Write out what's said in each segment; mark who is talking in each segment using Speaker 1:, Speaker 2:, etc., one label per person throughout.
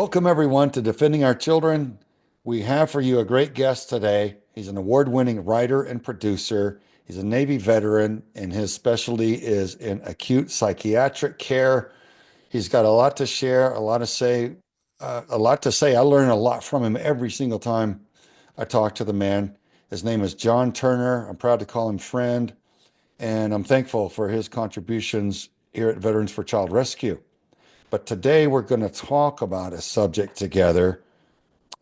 Speaker 1: Welcome, everyone, to Defending Our Children. We have for you a great guest today. He's an award-winning writer and producer. He's a Navy veteran, and his specialty is in acute psychiatric care. He's got a lot to share, a lot to say. I learn a lot from him every single time I talk to the man. His name is John Turner. I'm proud to call him friend, and I'm thankful for his contributions here at Veterans for Child Rescue. But today we're going to talk about a subject together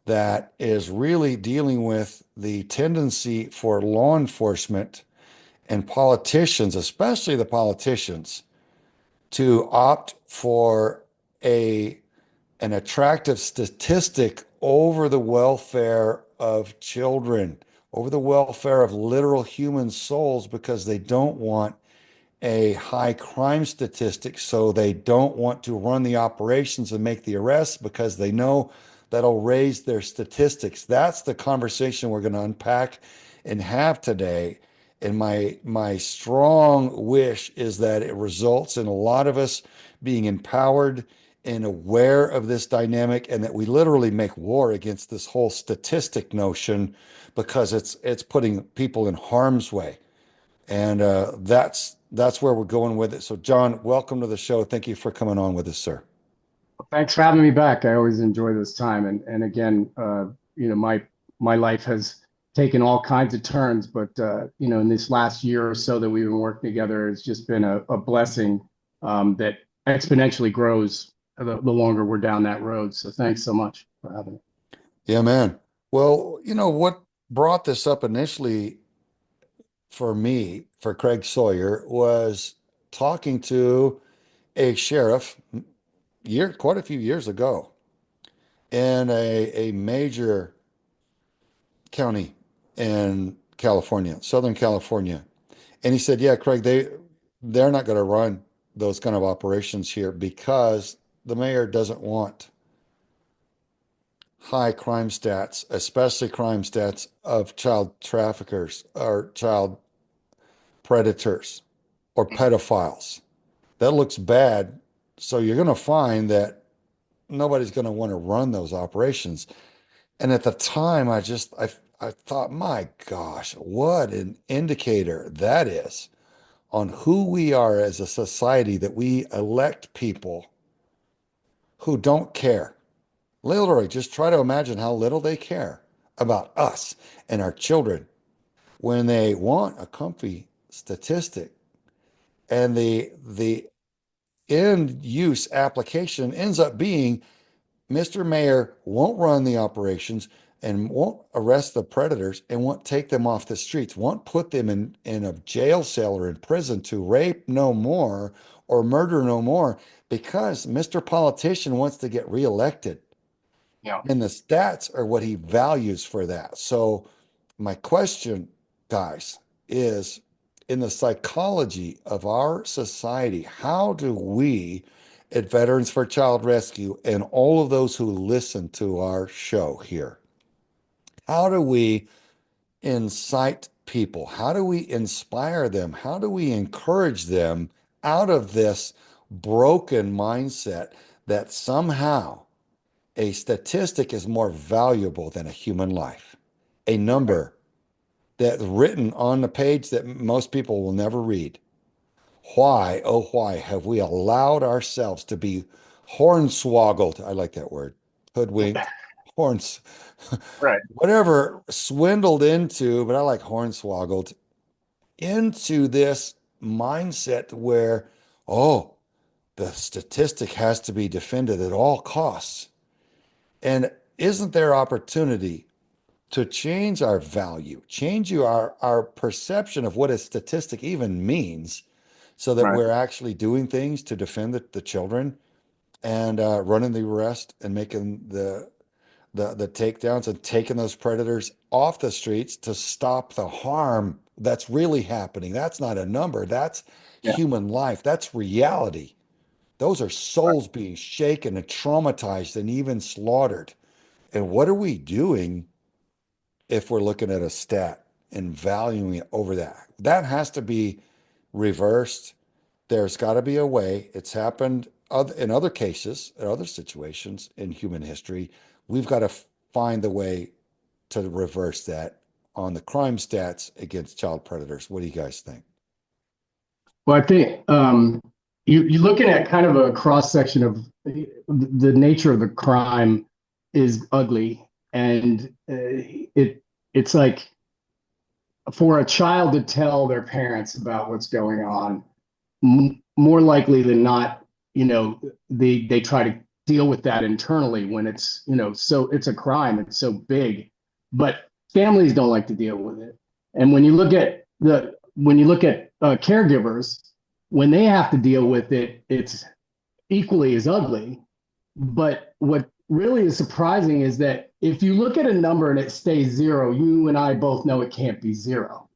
Speaker 1: that is really dealing with the tendency for law enforcement and politicians, especially the politicians, to opt for a an attractive statistic over the welfare of children, over the welfare of literal human souls, because they don't want a high crime statistic, so they don't want to run the operations and make the arrests because they know that'll raise their statistics. That's the conversation we're going to unpack and have today. And my strong wish is that it results in a lot of us being empowered and aware of this dynamic, and that we literally make war against this whole statistic notion, because it's putting people in harm's way. And that's where we're going with it. So, John, welcome to the show. Thank you for coming on with us, sir.
Speaker 2: Thanks for having me back. I always enjoy this time. And again, my life has taken all kinds of turns, but in this last year or so that we've been working together, it's just been a blessing that exponentially grows the longer we're down that road. So thanks so much for having me.
Speaker 1: Yeah, man. Well, what brought this up initially for me, for Craig Sawyer, was talking to a sheriff quite a few years ago in a major county in California, Southern California. And he said, yeah, Craig, they're not going to run those kind of operations here because the mayor doesn't want high crime stats, especially crime stats of child traffickers or child predators or pedophiles. That looks bad. So you're going to find that nobody's going to want to run those operations. And at the time, I thought, my gosh, what an indicator that is on who we are as a society, that we elect people who don't care. Literally, just try to imagine how little they care about us and our children when they want a comfy statistic. And the end use application ends up being Mr. Mayor won't run the operations and won't arrest the predators and won't take them off the streets, won't put them in a jail cell or in prison to rape no more or murder no more, because Mr. Politician wants to get reelected.
Speaker 2: Yeah.
Speaker 1: And the stats are what he values for that. So my question, guys, is in the psychology of our society, how do we at Veterans for Child Rescue and all of those who listen to our show here, how do we incite people? How do we inspire them? How do we encourage them out of this broken mindset that somehow a statistic is more valuable than a human life? A number that's written on the page that most people will never read. Why, oh, why have we allowed ourselves to be hornswoggled? I like that word. Hoodwinked, horns,
Speaker 2: Right.
Speaker 1: whatever, swindled into, but I like hornswoggled into this mindset where, oh, the statistic has to be defended at all costs. And isn't there opportunity to change our value, change our perception of what a statistic even means, so that
Speaker 2: Right.
Speaker 1: we're actually doing things to defend the children, and running the arrest and making the takedowns and taking those predators off the streets to stop the harm that's really happening? That's not a number. That's
Speaker 2: Yeah.
Speaker 1: human life. That's reality. Those are souls being shaken and traumatized and even slaughtered. And what are we doing if we're looking at a stat and valuing it over that? That has to be reversed. There's got to be a way. It's happened in other cases, in other situations in human history, we've got to find the way to reverse that on the crime stats against child predators. What do you guys think?
Speaker 2: Well, I think you're looking at kind of a cross section of the nature of the crime is ugly, and it's like for a child to tell their parents about what's going on, more likely than not, they try to deal with that internally when it's so it's a crime, it's so big, but families don't like to deal with it. And when you look at caregivers, when they have to deal with it, it's equally as ugly. But what really is surprising is that if you look at a number and it stays zero, you and I both know it can't be zero,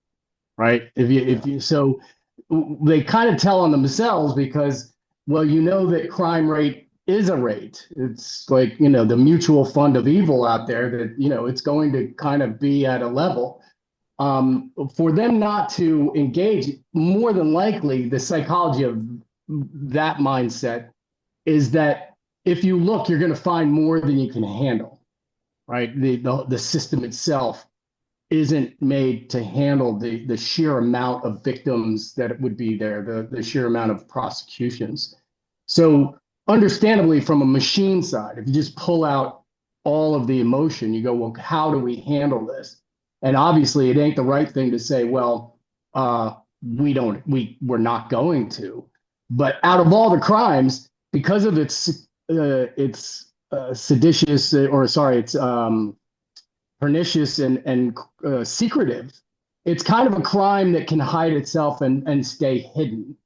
Speaker 2: right?
Speaker 1: Yeah.
Speaker 2: If you so they kind of tell on themselves because, well, that crime rate is a rate. It's like, the mutual fund of evil out there that, it's going to kind of be at a level. For them not to engage, more than likely, the psychology of that mindset is that if you look, you're going to find more than you can handle, right? The system itself isn't made to handle the sheer amount of victims that would be there, the sheer amount of prosecutions. So, understandably, from a machine side, if you just pull out all of the emotion, you go, well, how do we handle this? And obviously, it ain't the right thing to say, well, we're not going to. But out of all the crimes, because of its seditious, or sorry, it's pernicious and secretive, it's kind of a crime that can hide itself and stay hidden.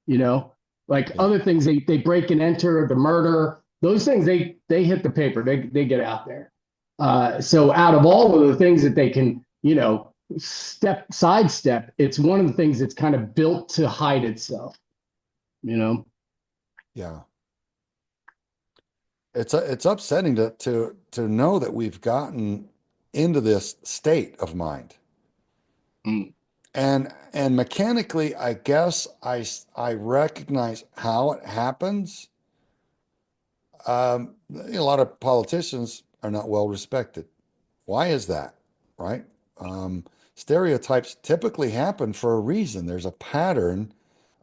Speaker 2: You know, like
Speaker 1: Yeah.
Speaker 2: other things, they break and enter, the murder, those things they hit the paper, they get out there. So out of all of the things that they can, sidestep, it's one of the things that's kind of built to hide itself. You know.
Speaker 1: Yeah. It's upsetting to know that we've gotten into this state of mind.
Speaker 2: Mm.
Speaker 1: And mechanically, I guess I recognize how it happens. A lot of politicians are not well respected. Why is that? Right? Um, Stereotypes typically happen for a reason. There's a pattern,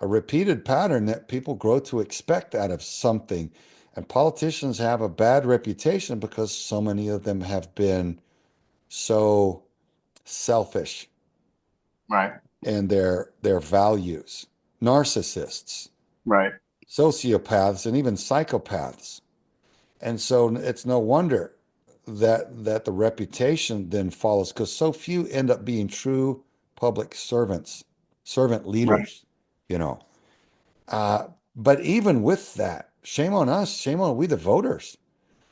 Speaker 1: a repeated pattern that people grow to expect out of something. And politicians have a bad reputation because so many of them have been so selfish
Speaker 2: Right.
Speaker 1: in their values, narcissists,
Speaker 2: Right.
Speaker 1: sociopaths, and even psychopaths. And so it's no wonder that the reputation then follows because so few end up being true public servants, servant
Speaker 2: Right.
Speaker 1: leaders, you know. Uh, but even with that, shame on us, shame on we the voters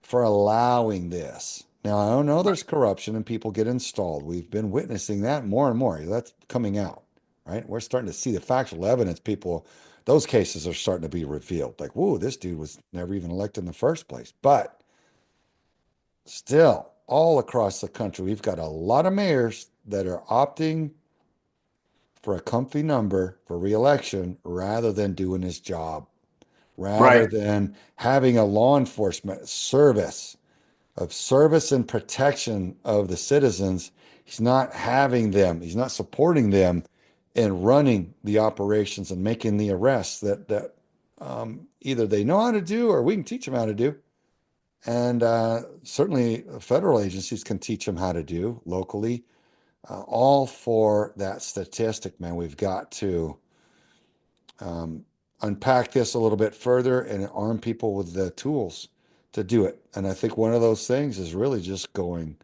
Speaker 1: for allowing this. Now, I don't know there's corruption and people get installed. We've been witnessing that more and more. That's coming out, right? We're starting to see the factual evidence. People, those cases are starting to be revealed. Like, whoa, this dude was never even elected in the first place. But still, all across the country, we've got a lot of mayors that are opting for a comfy number for reelection rather than doing his job, rather
Speaker 2: Right.
Speaker 1: than having a law enforcement service and protection of the citizens. He's not having them, he's not supporting them in running the operations and making the arrests that either they know how to do or we can teach them how to do. And certainly federal agencies can teach them how to do locally, all for that statistic, man. We've got to um, unpack this a little bit further and arm people with the tools to do it. And I think one of those things is really just going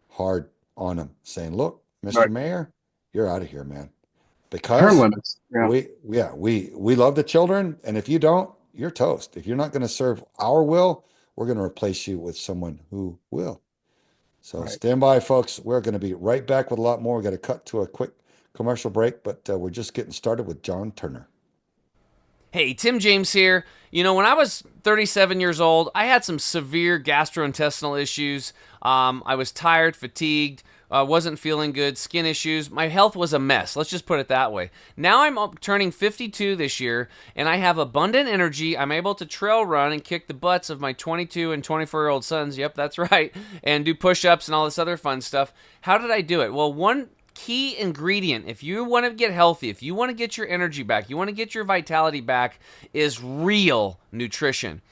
Speaker 1: hard on them, saying, "Look, Mr.
Speaker 2: Right.
Speaker 1: Mayor, you're out of here, man."
Speaker 2: Term
Speaker 1: Because
Speaker 2: limits. Yeah.
Speaker 1: we love the children, and if you don't, you're toast. If you're not going to serve our will, we're going to replace you with someone who will. So
Speaker 2: Right.
Speaker 1: stand by, folks. We're going to be right back with a lot more. We got to cut to a quick commercial break, but we're just getting started with John Turner.
Speaker 3: Hey, Tim James here. When I was 37 years old, I had some severe gastrointestinal issues. I was tired, fatigued, wasn't feeling good, skin issues. My health was a mess. Let's just put it that way. Now I'm turning 52 this year, and I have abundant energy. I'm able to trail run and kick the butts of my 22 and 24-year-old sons. Yep, that's right. And do push ups and all this other fun stuff. How did I do it? Well, one key ingredient, if you want to get healthy, if you want to get your energy back, you want to get your vitality back, is real nutrition.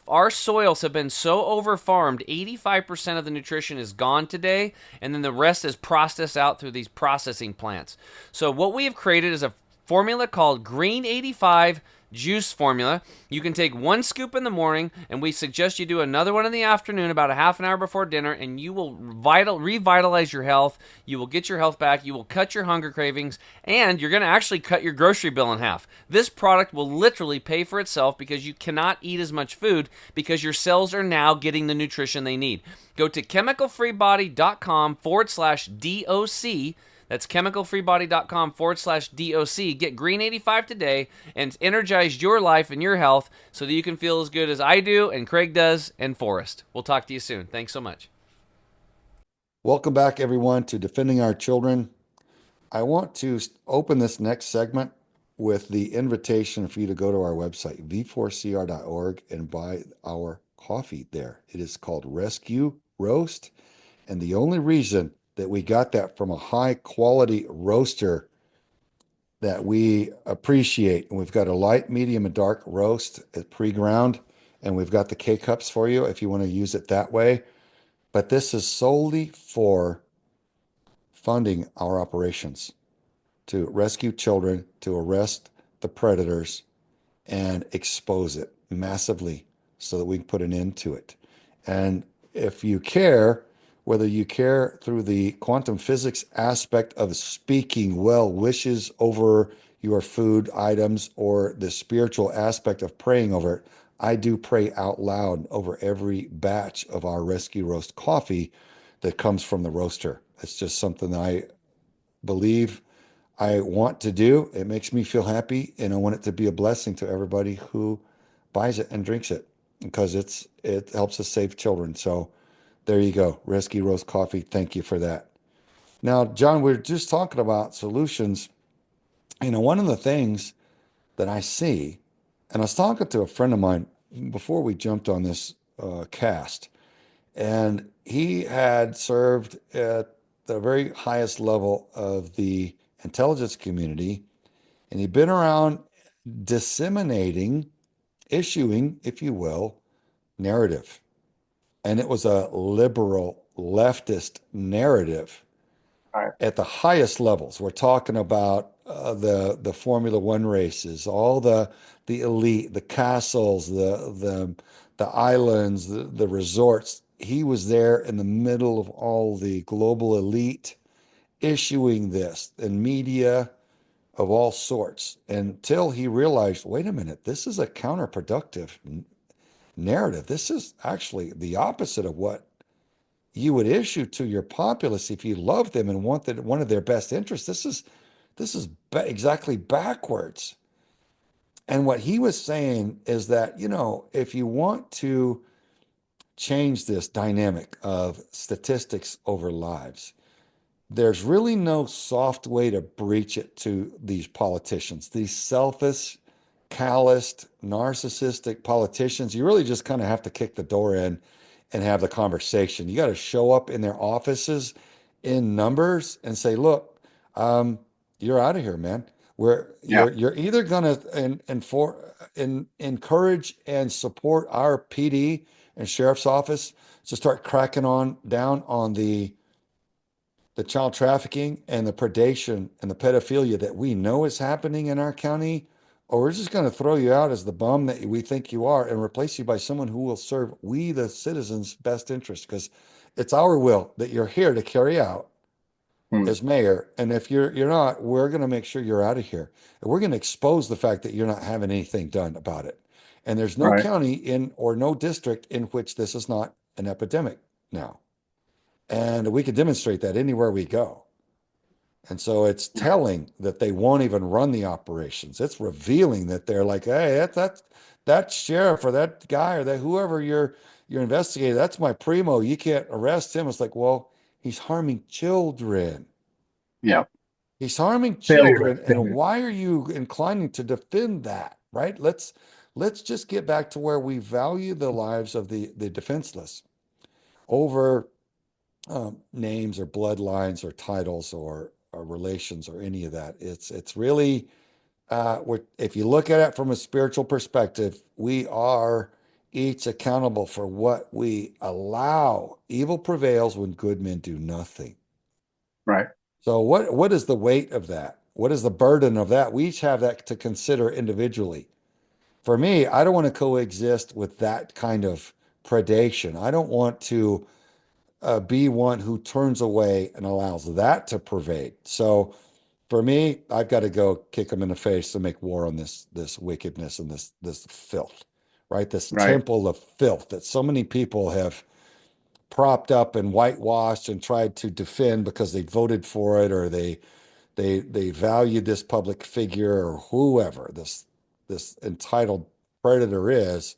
Speaker 3: Our soils have been so over-farmed, 85% of the nutrition is gone today, and then the rest is processed out through these processing plants. So what we have created is a formula called Green 85 juice formula. You can take 1 scoop in the morning, and we suggest you do another one in the afternoon, about a half an hour before dinner, and you will revitalize your health. You will get your health back. You will cut your hunger cravings, and you're going to actually cut your grocery bill in half. This product will literally pay for itself because you cannot eat as much food because your cells are now getting the nutrition they need. Go to chemicalfreebody.com/DOC. That's chemicalfreebody.com/DOC. Get Green 85 today and energize your life and your health so that you can feel as good as I do and Craig does and Forrest. We'll talk to you soon. Thanks so much.
Speaker 1: Welcome back, everyone, to Defending Our Children. I want to open this next segment with the invitation for you to go to our website, v4cr.org, and buy our coffee there. It is called Rescue Roast. And the only reason that we got that from a high quality roaster that we appreciate, and we've got a light, medium, and dark roast pre-ground, and we've got the K-cups for you if you want to use it that way. But this is solely for funding our operations to rescue children, to arrest the predators, and expose it massively so that we can put an end to it. And if you care, whether you care through the quantum physics aspect of speaking well wishes over your food items or the spiritual aspect of praying over it, I do pray out loud over every batch of our Rescue Roast coffee that comes from the roaster. It's just something that I believe I want to do. It makes me feel happy, and I want it to be a blessing to everybody who buys it and drinks it because it helps us save children. So there you go. Rescue Roast Coffee. Thank you for that. Now, John, we're just talking about solutions. One of the things that I see, and I was talking to a friend of mine before we jumped on this cast, and he had served at the very highest level of the intelligence community, and he'd been around disseminating, issuing, if you will, narrative. And it was a liberal leftist narrative
Speaker 2: Right.
Speaker 1: at the highest levels. We're talking about the Formula One races, all the elite, the castles, the islands, the resorts. He was there in the middle of all the global elite issuing this and media of all sorts until he realized, wait a minute, this is a counterproductive narrative. This is actually the opposite of what you would issue to your populace if you love them and wanted their best interests. This is exactly backwards. And what he was saying is that, if you want to change this dynamic of statistics over lives, there's really no soft way to breach it to these politicians, these selfish, calloused, narcissistic politicians. You really just kind of have to kick the door in and have the conversation. You got to show up in their offices in numbers and say, look, you're out of here, man. Where
Speaker 2: Yeah.
Speaker 1: you're either going to encourage and support our PD and sheriff's office to start cracking on down on the child trafficking and the predation and the pedophilia that we know is happening in our county, or we're just going to throw you out as the bum that we think you are and replace you by someone who will serve we, the citizens' best interest, because it's our will that you're here to carry out
Speaker 2: Hmm.
Speaker 1: as mayor. And if you're not, we're going to make sure you're out of here. And we're going to expose the fact that you're not having anything done about it. And there's no
Speaker 2: Right.
Speaker 1: county or no district in which this is not an epidemic now. And we can demonstrate that anywhere we go. And so it's telling that they won't even run the operations. It's revealing that they're like, hey, that sheriff or that guy or that whoever you're investigating, that's my primo. You can't arrest him. It's like, well, He's harming children.
Speaker 2: Yeah.
Speaker 1: He's harming
Speaker 2: Failure of
Speaker 1: children. And
Speaker 2: family.
Speaker 1: why are you inclining to defend that, right? Let's just get back to where we value the lives of the defenseless over names or bloodlines or titles or relations or any of that. It's really if you look at it from a spiritual perspective, we are each accountable for what we allow. Evil prevails when good men do nothing.
Speaker 2: Right.
Speaker 1: So what is the weight of that? What is the burden of that? We each have that to consider individually. For me, I don't want to coexist with that kind of predation. I don't want to be one who turns away and allows that to pervade. So for me, I've got to go kick them in the face to make war on this wickedness and this filth, right? This
Speaker 2: Right.
Speaker 1: temple of filth that so many people have propped up and whitewashed and tried to defend because they voted for it or they valued this public figure or whoever this entitled predator is.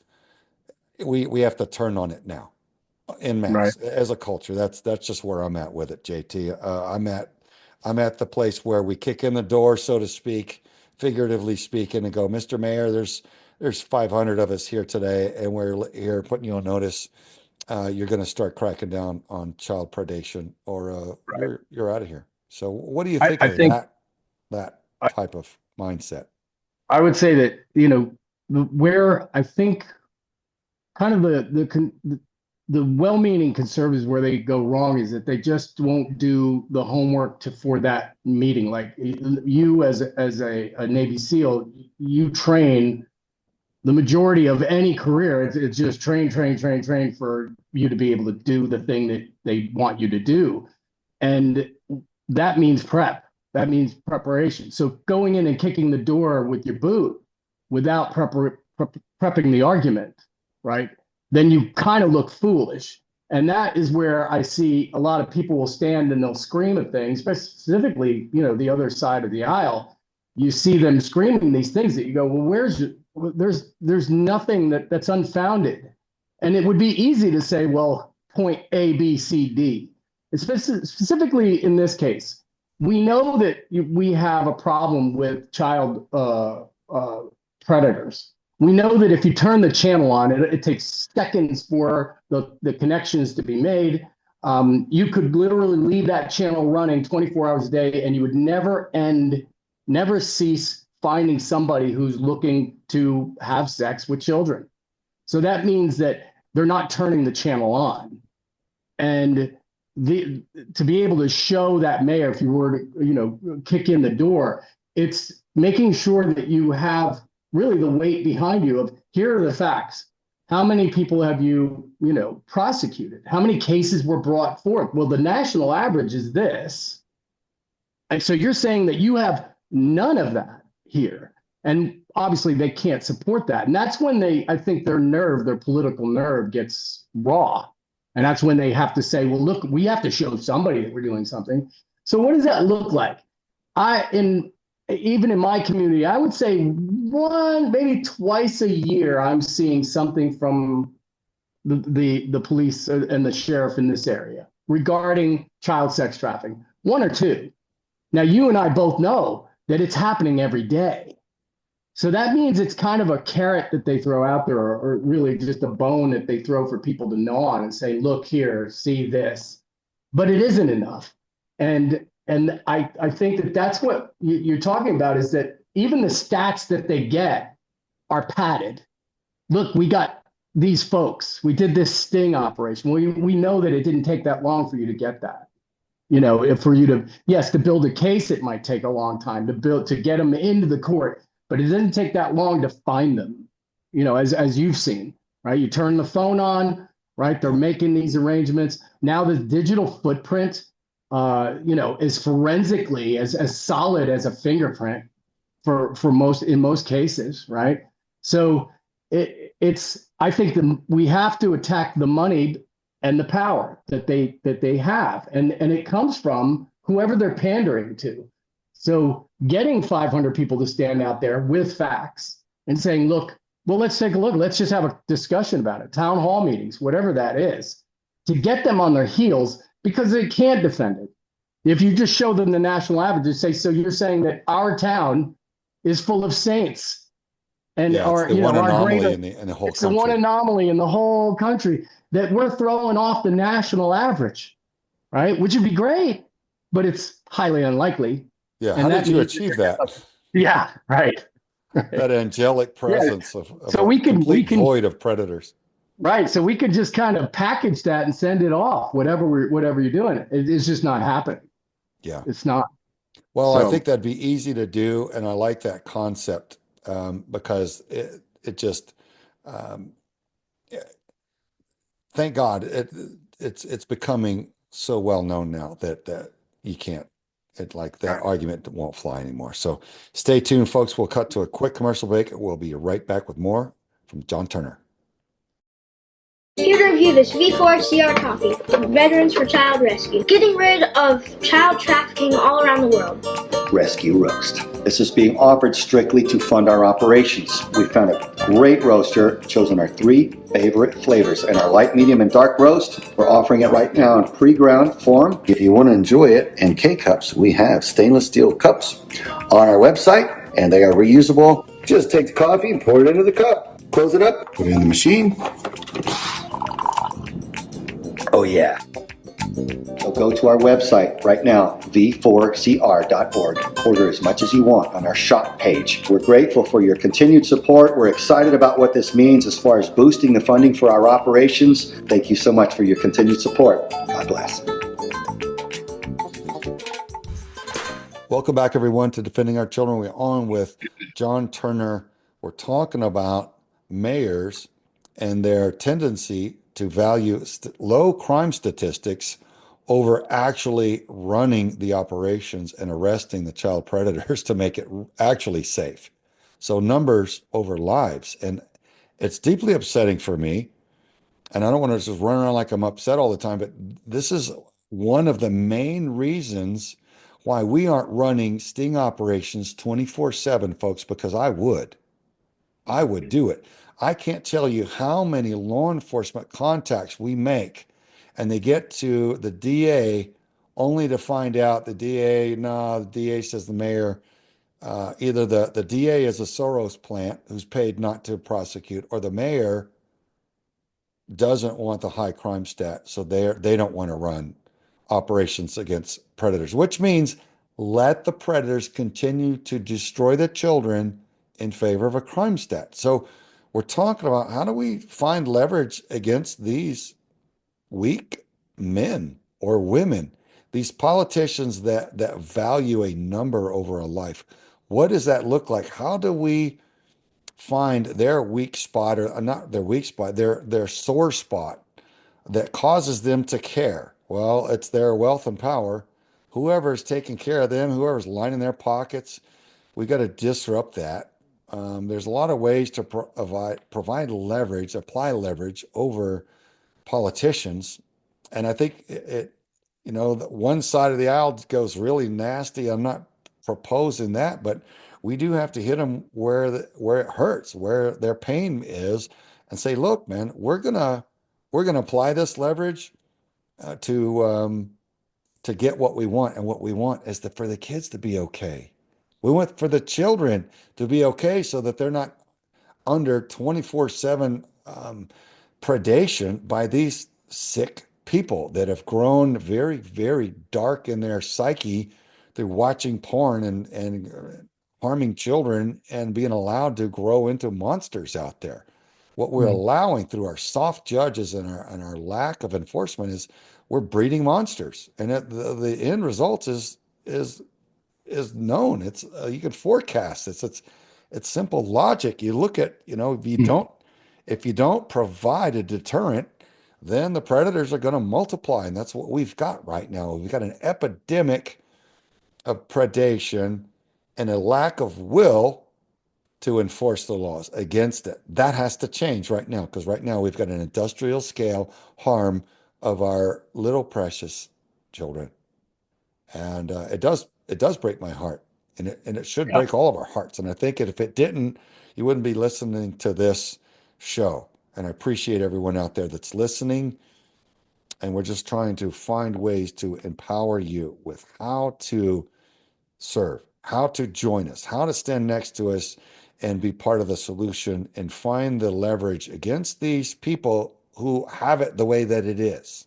Speaker 1: We have to turn on it now en
Speaker 2: Right.
Speaker 1: masse as a culture. That's just where I'm at with it, JT. I'm at the place where we kick in the door, so to speak, figuratively speaking, and go, Mr. Mayor, there's 500 of us here today, and we're here putting you on notice. You're going to start cracking down on child predation, or
Speaker 2: Right.
Speaker 1: you're out of here. So, what do you
Speaker 2: I,
Speaker 1: think
Speaker 2: I
Speaker 1: of
Speaker 2: think
Speaker 1: that
Speaker 2: I,
Speaker 1: type of mindset?
Speaker 2: I would say that, where I think kind of the well-meaning conservatives where they go wrong is that they just won't do the homework for that meeting. Like you as a Navy SEAL, you train the majority of any career. It's just train for you to be able to do the thing that they want you to do. And that means prep. That means preparation. So going in and kicking the door with your boot without prepping the argument, right? Then you kind of look foolish. And that is where I see a lot of people will stand and they'll scream at things, specifically, the other side of the aisle. You see them screaming these things that you go, well, there's nothing that's unfounded. And it would be easy to say, well, point A, B, C, D. Specifically in this case, we know that we have a problem with child predators. We know that if you turn the channel on, it takes seconds for the connections to be made. You could literally leave that channel running 24 hours a day, and you would never cease finding somebody who's looking to have sex with children. So that means that they're not turning the channel on. And to be able to show that mayor, if you were to, kick in the door, it's making sure that you have really the weight behind you of here are the facts. How many people have you, prosecuted? How many cases were brought forth? Well, the national average is this. And so you're saying that you have none of that here. And obviously they can't support that. And that's when I think their political nerve gets raw. And that's when they have to say, well, look, we have to show somebody that we're doing something. So what does that look like? Even in my community, I would say maybe twice a year, I'm seeing something from the police and the sheriff in this area regarding child sex trafficking, one or two. Now, you and I both know that it's happening every day. So that means it's kind of a carrot that they throw out there, or really just a bone that they throw for people to gnaw on and say, look here, see this. But it isn't enough. And I think that's what you're talking about, is that even the stats that they get are padded. Look, we got these folks. We did this sting operation. We know that it didn't take that long for you to get that. If for you to build a case, it might take a long time to get them into the court. But it doesn't take that long to find them, as you've seen, right? You turn the phone on, right? They're making these arrangements. Now the digital footprint, is forensically as solid as a fingerprint in most cases, right? So I think we have to attack the money and the power that they have, and it comes from whoever they're pandering to. So getting 500 people to stand out there with facts and saying, look, well, let's take a look. Let's just have a discussion about it. Town hall meetings, whatever that is, to get them on their heels. because they can't defend it. If you just show them the national averages, say, so you're saying that our town is full of saints and,
Speaker 1: Yeah, it's
Speaker 2: or,
Speaker 1: the one
Speaker 2: our
Speaker 1: anomaly
Speaker 2: greater,
Speaker 1: in the whole
Speaker 2: it's the one
Speaker 1: country.
Speaker 2: anomaly in the whole country that we're throwing off the national average, right? Which would be great, but it's highly unlikely.
Speaker 1: Yeah, how
Speaker 2: And that
Speaker 1: did you
Speaker 2: means that
Speaker 1: achieve that?
Speaker 2: yeah, right.
Speaker 1: That angelic
Speaker 2: Yeah.
Speaker 1: presence of
Speaker 2: So
Speaker 1: a
Speaker 2: we
Speaker 1: complete
Speaker 2: can,
Speaker 1: void of predators.
Speaker 2: right. So we could just kind of package that and send it off, whatever you're doing. It's just not happening.
Speaker 1: Yeah.
Speaker 2: It's not.
Speaker 1: Well, I
Speaker 2: So
Speaker 1: think that'd be easy to do, and I like that concept because it just um, thank God it's becoming so well known now that you can't like that argument won't fly anymore. So stay tuned, folks. We'll cut to a quick commercial break. We'll be right back with more from John Turner.
Speaker 4: Here to review this V4CR coffee from Veterans for Child Rescue, getting rid of child trafficking all around the world.
Speaker 5: Rescue Roast. This is being offered strictly to fund our operations. We found a great roaster, chosen our 3 favorite flavors, and our light, medium, and dark roast, we're offering it right now in pre-ground form. If you want to enjoy it in K-cups, we have stainless steel cups on our website, and they are reusable. Just take the coffee and pour it into the cup. Close it up, put it in the machine. Oh yeah. So go to our website right now, v4cr.org. Order as much as you want on our shop page. We're grateful for your continued support. We're excited about what this means as far as boosting the funding for our operations. Thank you so much for your continued support. God bless.
Speaker 1: Welcome back, everyone, to Defending Our Children. We're on with John Turner. We're talking about mayors and their tendency to value low crime statistics over actually running the operations and arresting the child predators to make it actually safe. So numbers over lives. And it's deeply upsetting for me. And I don't want to just run around like I'm upset all the time, but this is one of the main reasons why we aren't running sting operations 24/7, folks, because I would. I would do it. I can't tell you how many law enforcement contacts we make, and they get to the DA only to find out the DA, no, the DA says the mayor, either the DA is a Soros plant who's paid not to prosecute, or the mayor doesn't want the high crime stat, so they don't want to run operations against predators, which means let the predators continue to destroy the children in favor of a crime stat. So we're talking about how do we find leverage against these weak men or women, these politicians that value a number over a life. What does that look like? How do we find their weak spot, or not their weak spot, their sore spot that causes them to care? Well, it's their wealth and power. Whoever's taking care of them, whoever's lining their pockets, we got to disrupt that. There's a lot of ways to provide leverage, apply leverage over politicians, and I think one side of the aisle goes really nasty. I'm not proposing that, but we do have to hit them where it hurts, where their pain is, and say, look, man, we're gonna apply this leverage to get what we want, and what we want is for the kids to be okay. We want for the children to be okay, so that they're not under 24/7 predation by these sick people that have grown very, very dark in their psyche through watching porn and harming children and being allowed to grow into monsters out there. What we're allowing through our soft judges and our lack of enforcement is we're breeding monsters, and the end result is known. It's you can forecast this. It's simple logic. You look at, if you don't provide a deterrent, then the predators are going to multiply, and that's what we've got right now. We've got an epidemic of predation and a lack of will to enforce the laws against it. That has to change right now, because right now we've got an industrial scale harm of our little precious children. And it does break my heart, and it should
Speaker 2: Yeah.
Speaker 1: break all of our hearts. And I think if it didn't, you wouldn't be listening to this show. And I appreciate everyone out there that's listening. And we're just trying to find ways to empower you with how to serve, how to join us, how to stand next to us and be part of the solution and find the leverage against these people who have it the way that it is.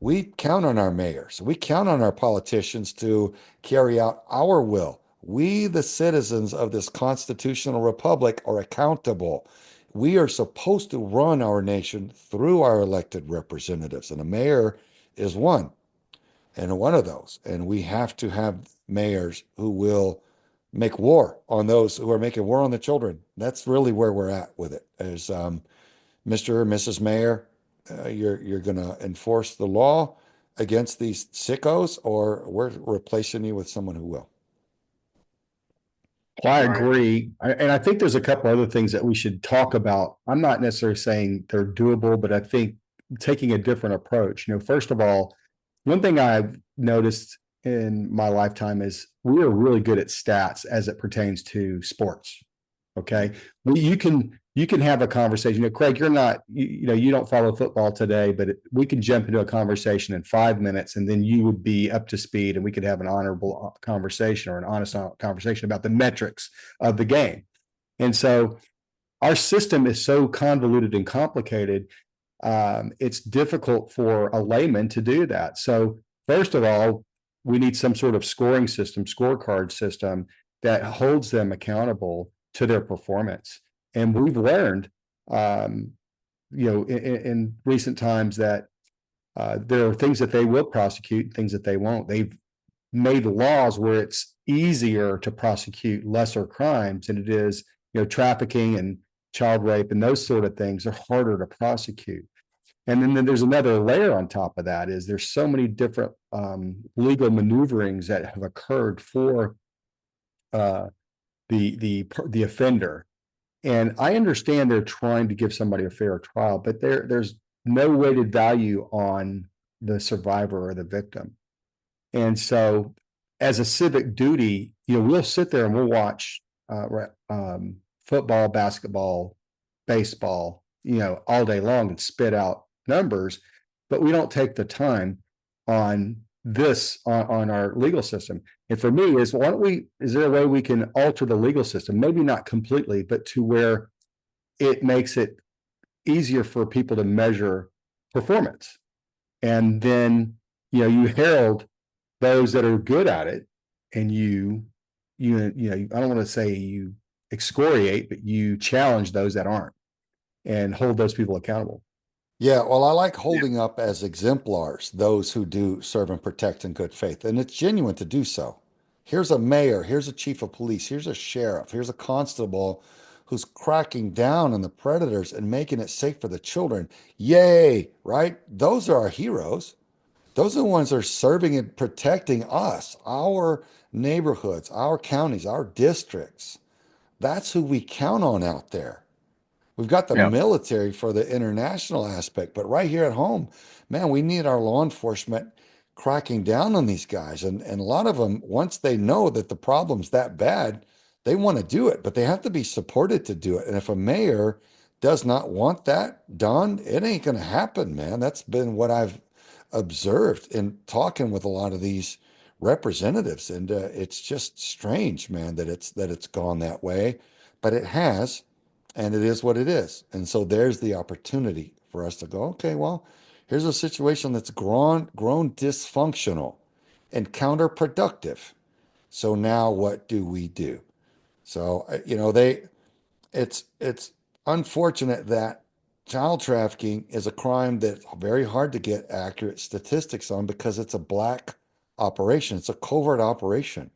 Speaker 1: We count on our mayors, we count on our politicians to carry out our will. We, the citizens of this constitutional republic, are accountable. We are supposed to run our nation through our elected representatives, and a mayor is one of those. And we have to have mayors who will make war on those who are making war on the children. That's really where we're at with it. As Mr. or Mrs. Mayor, you're going to enforce the law against these sickos, or we're replacing you with someone who will.
Speaker 6: Well, I agree. And I think there's a couple other things that we should talk about. I'm not necessarily saying they're doable, but I think taking a different approach. First of all, one thing I've noticed in my lifetime is we are really good at stats as it pertains to sports. Okay. You can have a conversation. Craig, you're not, you don't follow football today, but we can jump into a conversation in 5 minutes and then you would be up to speed and we could have an honorable conversation or an honest conversation about the metrics of the game. And so our system is so convoluted and complicated. It's difficult for a layman to do that. So first of all, we need some sort of scoring system, scorecard system that holds them accountable to their performance. And we've learned, in recent times that there are things that they will prosecute, things that they won't. They've made laws where it's easier to prosecute lesser crimes than it is, trafficking and child rape and those sort of things are harder to prosecute. And then there's another layer on top of that is there's so many different legal maneuverings that have occurred for the offender. And I understand they're trying to give somebody a fair trial, but there's no weighted value on the survivor or the victim. And so as a civic duty, we'll sit there and we'll watch football, basketball, baseball, all day long and spit out numbers, but we don't take the time on this on our legal system. And for me is is there a way we can alter the legal system? Maybe not completely, but to where it makes it easier for people to measure performance. And then, you herald those that are good at it and I don't want to say you excoriate, but you challenge those that aren't and hold those people accountable.
Speaker 1: Yeah, well, I like holding up as exemplars those who do serve and protect in good faith, and it's genuine to do so. Here's a mayor, here's a chief of police, here's a sheriff, here's a constable who's cracking down on the predators and making it safe for the children. Yay, right? Those are our heroes. Those are the ones that are serving and protecting us, our neighborhoods, our counties, our districts. That's who we count on out there. We've got the
Speaker 2: Yeah.
Speaker 1: military for the international aspect, but right here at home, man, we need our law enforcement cracking down on these guys. And a lot of them, once they know that the problem's that bad, they want to do it, but they have to be supported to do it. And if a mayor does not want that done, it ain't going to happen, man. That's been what I've observed in talking with a lot of these representatives. And it's just strange, man, that it's gone that way, but it has. And it is what it is. And so there's the opportunity for us to go, okay, well, here's a situation that's grown dysfunctional and counterproductive. So now what do we do? So, it's unfortunate that child trafficking is a crime that's very hard to get accurate statistics on because it's a black operation. It's a covert operation.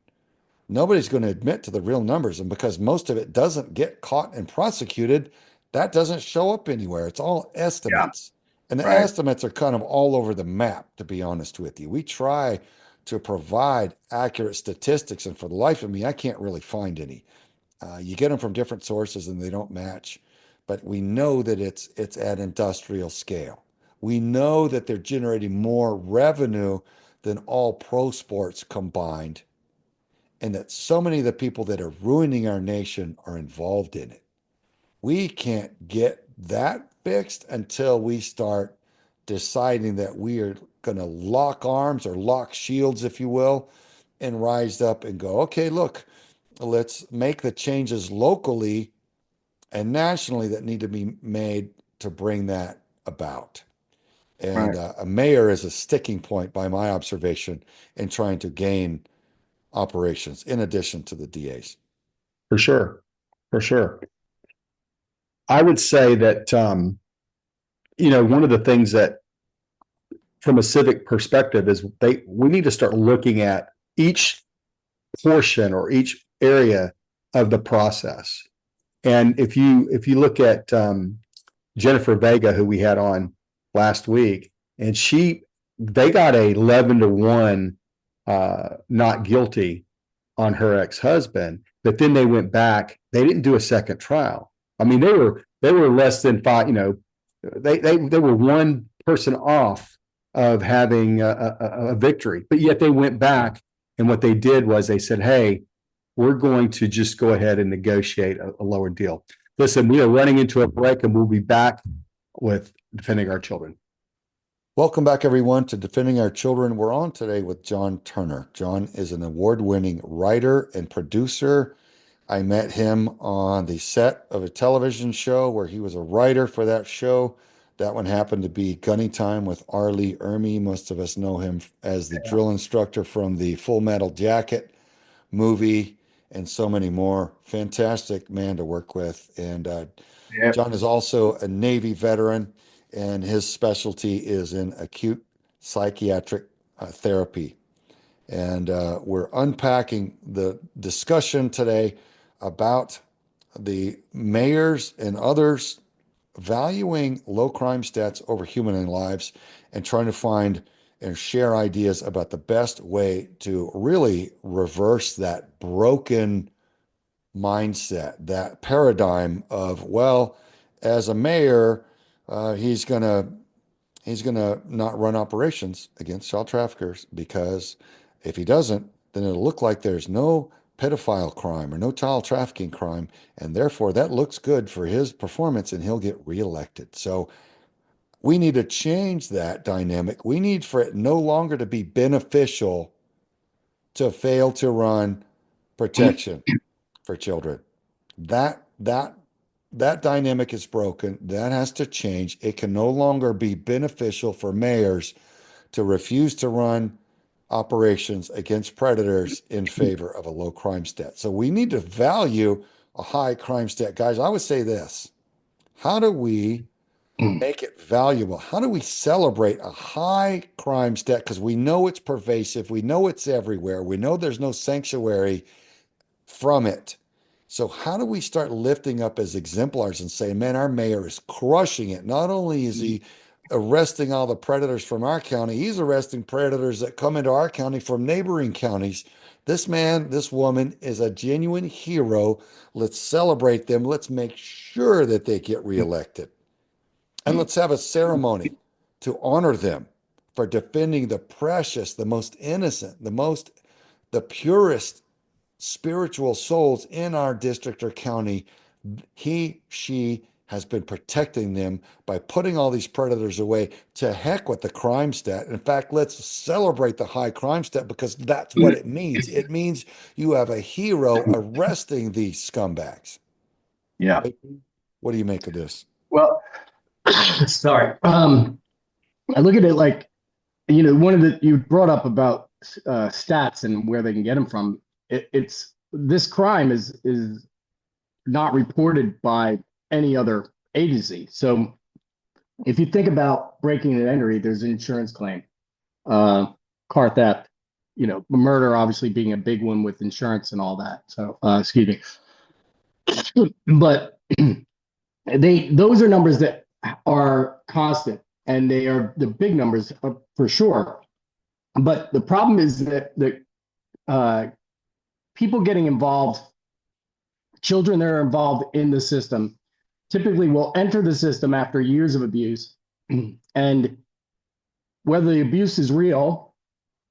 Speaker 1: Nobody's going to admit to the real numbers. And because most of it doesn't get caught and prosecuted, that doesn't show up anywhere. It's all estimates. And the
Speaker 2: Right.
Speaker 1: estimates are kind of all over the map, to be honest with you. We try to provide accurate statistics, and for the life of me, I can't really find any. You get them from different sources and they don't match, but we know that it's at industrial scale. We know that they're generating more revenue than all pro sports combined, and that so many of the people that are ruining our nation are involved in it. We can't get that fixed until we start deciding that we are going to lock arms or lock shields, if you will, and rise up and go, okay, look, let's make the changes locally and nationally that need to be made to bring that about. And
Speaker 2: Right.
Speaker 1: a mayor is a sticking point, by my observation, in trying to gain operations in addition to the DAs.
Speaker 6: For sure. For sure. I would say that, one of the things that from a civic perspective is we need to start looking at each portion or each area of the process. And if you look at Jennifer Vega, who we had on last week, and they got a 11-1 not guilty on her ex-husband, but then they went back. They didn't do a second trial. I mean, they were less than five. They were one person off of having a victory, but yet they went back, and what they did was they said, "Hey, we're going to just go ahead and negotiate a lower deal." Listen, we are running into a break, and we'll be back with Defending Our Children.
Speaker 1: Welcome back, everyone, to Defending Our Children. We're on today with John Turner. John is an award-winning writer and producer. I met him on the set of a television show where he was a writer for that show. That one happened to be Gunny Time with R. Lee Ermey. Most of us know him as the drill instructor from the Full Metal Jacket movie and so many more. Fantastic man to work with. And
Speaker 2: Yep.
Speaker 1: John is also a Navy veteran, and his specialty is in acute psychiatric therapy. And we're unpacking the discussion today about the mayors and others valuing low crime stats over human lives and trying to find and share ideas about the best way to really reverse that broken mindset, that paradigm of, well, as a mayor, he's gonna not run operations against child traffickers, because if he doesn't, then it'll look like there's no pedophile crime or no child trafficking crime, and therefore that looks good for his performance and he'll get reelected. So we need to change that dynamic. We need for it no longer to be beneficial to fail to run protection for children. That dynamic is broken. That has to change. It can no longer be beneficial for mayors to refuse to run operations against predators in favor of a low crime stat. So we need to value a high crime stat. Guys, I would say this. How do we make it valuable? How do we celebrate a high crime stat? Because we know it's pervasive. We know it's everywhere. We know there's no sanctuary from it. So how do we start lifting up as exemplars and say, man, our mayor is crushing it. Not only is he arresting all the predators from our county, he's arresting predators that come into our county from neighboring counties. This man, this woman is a genuine hero. Let's celebrate them. Let's make sure that they get reelected. And let's have a ceremony to honor them for defending the precious, the most innocent, the purest spiritual souls in our district or county. She has been protecting them by putting all these predators away. To heck with the crime stat. In fact, let's celebrate the high crime stat, because that's what it means. It means you have a hero arresting these scumbags.
Speaker 2: Yeah.
Speaker 1: What do you make of this?
Speaker 2: Well, sorry. I look at it like, you brought up about stats and where they can get them from. It's this crime is not reported by any other agency. So if you think about breaking and entry, there's an insurance claim, car theft, murder obviously being a big one with insurance and all that. So excuse me, but those are numbers that are constant, and they are the big numbers for sure. But the problem is that the people getting involved, children that are involved in the system, typically will enter the system after years of abuse. And whether the abuse is real,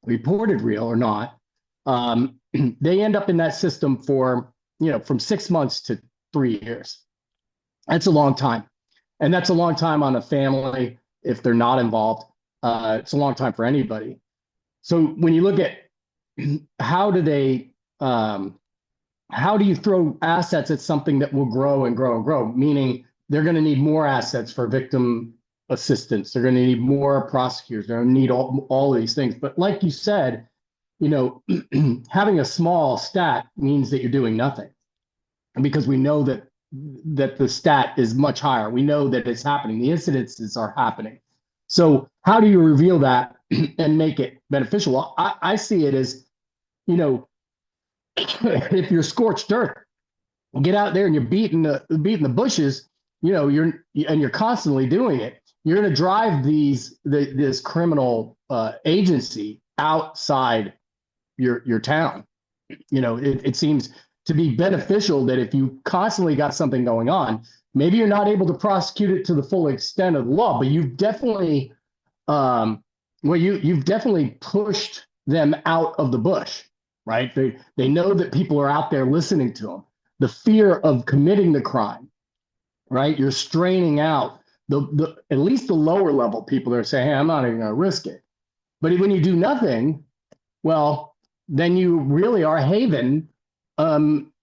Speaker 2: reported real or not, they end up in that system for, from 6 months to 3 years. That's a long time. And that's a long time on a family if they're not involved. It's a long time for anybody. So when you look at how do they, how do you throw assets at something that will grow and grow and grow? Meaning they're going to need more assets for victim assistance. They're going to need more prosecutors. They're going to need all of these things. But like you said, having a small stat means that you're doing nothing, because we know that the stat is much higher. We know that it's happening. The incidences are happening. So how do you reveal that and make it beneficial? Well, I see it as, if you're scorched earth, get out there and you're beating the bushes, you're constantly doing it. You're going to drive this criminal agency outside your town. It seems to be beneficial that if you constantly got something going on, maybe you're not able to prosecute it to the full extent of the law, but you've definitely, you've definitely pushed them out of the bush, right? They know that people are out there listening to them. The fear of committing the crime, right? You're straining out at least the lower level people that are saying, hey, I'm not even going to risk it. But when you do nothing, well, then you really are a haven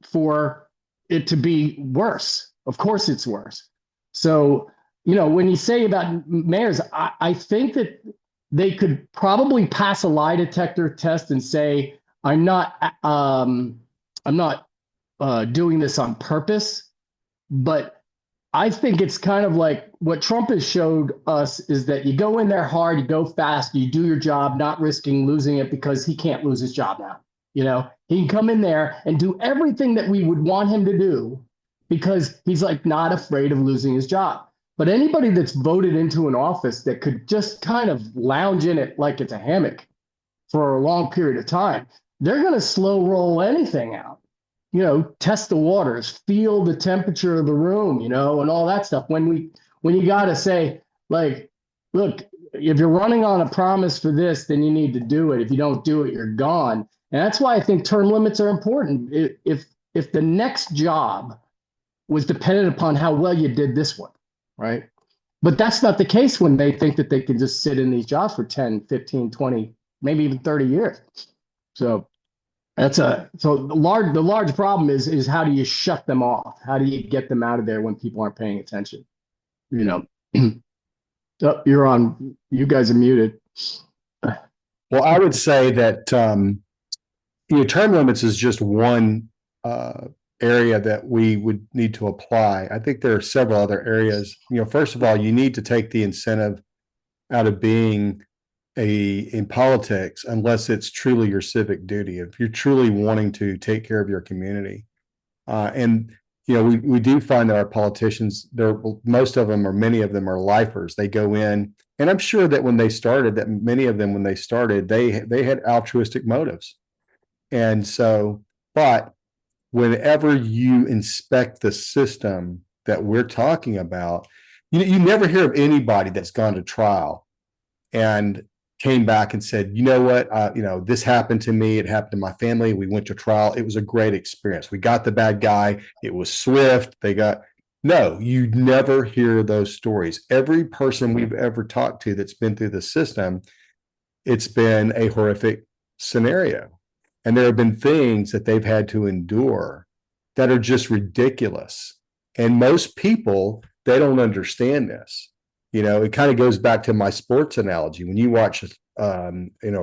Speaker 2: for it to be worse. Of course it's worse. So, when you say about mayors, I think that they could probably pass a lie detector test and say, I'm not doing this on purpose. But I think it's kind of like what Trump has showed us is that you go in there hard, you go fast, you do your job, not risking losing it, because he can't lose his job now. He can come in there and do everything that we would want him to do because he's not afraid of losing his job. But anybody that's voted into an office that could just kind of lounge in it like it's a hammock for a long period of time, they're going to slow roll anything out. Test the waters, feel the temperature of the room, and all that stuff. When you got to say, look, if you're running on a promise for this, then you need to do it. If you don't do it, you're gone. And that's why I think term limits are important. If the next job was dependent upon how well you did this one, right? But that's not the case when they think that they can just sit in these jobs for 10, 15, 20, maybe even 30 years. So the large problem is how do you shut them off? How do you get them out of there when people aren't paying attention? Oh, you're on. You guys are muted.
Speaker 6: Well, I would say that term limits is just one area that we would need to apply. I think there are several other areas. First of all, you need to take the incentive out of being in politics unless it's truly your civic duty. If you're truly wanting to take care of your community, we do find that our politicians, most of them or many of them are lifers. They go in, and I'm sure that when they started, they had altruistic motives. And so, but whenever you inspect the system that we're talking about, you never hear of anybody that's gone to trial and came back and said, you know what, this happened to me. It happened to my family. We went to trial. It was a great experience. We got the bad guy. It was swift. No, you never hear those stories. Every person we've ever talked to that's been through the system, it's been a horrific scenario. And there have been things that they've had to endure that are just ridiculous. And most people, they don't understand this. It kind of goes back to my sports analogy. When you watch, a